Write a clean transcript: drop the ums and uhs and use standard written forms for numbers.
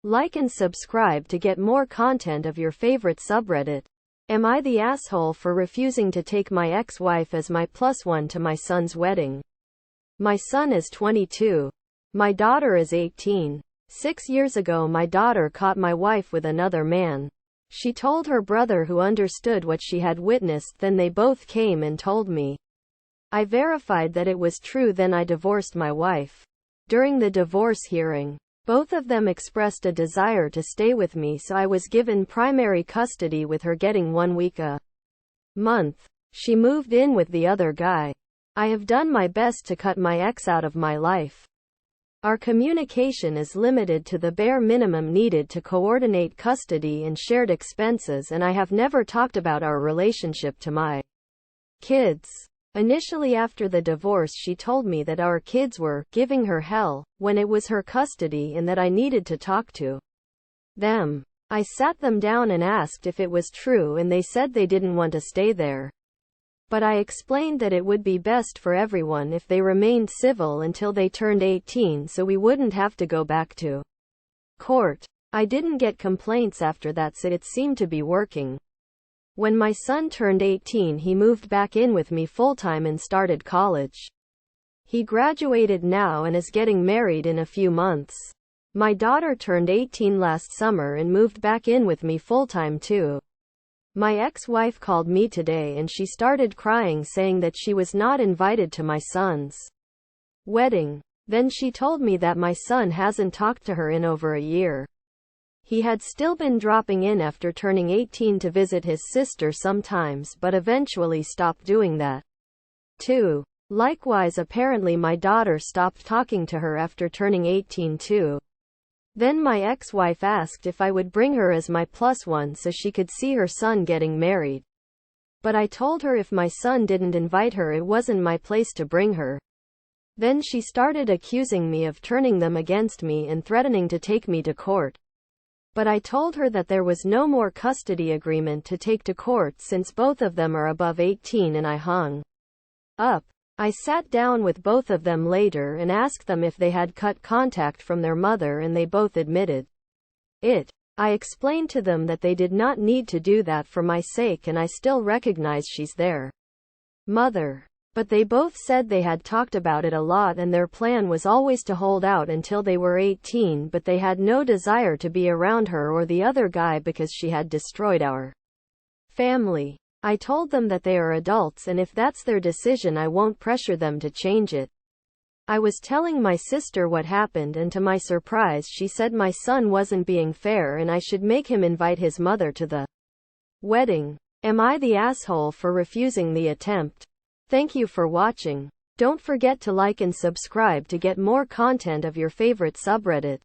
Like and subscribe to get more content of your favorite subreddit. Am I the asshole for refusing to take my ex-wife as my +1 to my son's wedding? My son is 22. My daughter is 18. 6 years ago my daughter caught my wife with another man. She told her brother, who understood what she had witnessed. Then they both came and told me. I verified that it was true. Then I divorced my wife. During the divorce hearing, both of them expressed a desire to stay with me, so I was given primary custody, with her getting 1 week a month. She moved in with the other guy. I have done my best to cut my ex out of my life. Our communication is limited to the bare minimum needed to coordinate custody and shared expenses, and I have never talked about our relationship to my kids. Initially, after the divorce, she told me that our kids were giving her hell when it was her custody and that I needed to talk to them. I sat them down and asked if it was true, and they said they didn't want to stay there. But I explained that it would be best for everyone if they remained civil until they turned 18, so we wouldn't have to go back to court. I didn't get complaints after that, so it seemed to be working. When my son turned 18, he moved back in with me full-time and started college. He graduated now and is getting married in a few months. My daughter turned 18 last summer and moved back in with me full-time too. My ex-wife called me today and she started crying, saying that she was not invited to my son's wedding. Then she told me that my son hasn't talked to her in over a year. He had still been dropping in after turning 18 to visit his sister sometimes, but eventually stopped doing that too. Likewise, apparently my daughter stopped talking to her after turning 18 too. Then my ex-wife asked if I would bring her as my +1 so she could see her son getting married. But I told her if my son didn't invite her, it wasn't my place to bring her. Then she started accusing me of turning them against me and threatening to take me to court. But I told her that there was no more custody agreement to take to court since both of them are above 18, and I hung up. I sat down with both of them later and asked them if they had cut contact from their mother, and they both admitted it. I explained to them that they did not need to do that for my sake, and I still recognize she's their mother. But they both said they had talked about it a lot and their plan was always to hold out until they were 18, but they had no desire to be around her or the other guy because she had destroyed our family. I told them that they are adults, and if that's their decision, I won't pressure them to change it. I was telling my sister what happened, and to my surprise she said my son wasn't being fair and I should make him invite his mother to the wedding. Am I the asshole for refusing the attempt? Thank you for watching. Don't forget to like and subscribe to get more content of your favorite subreddit.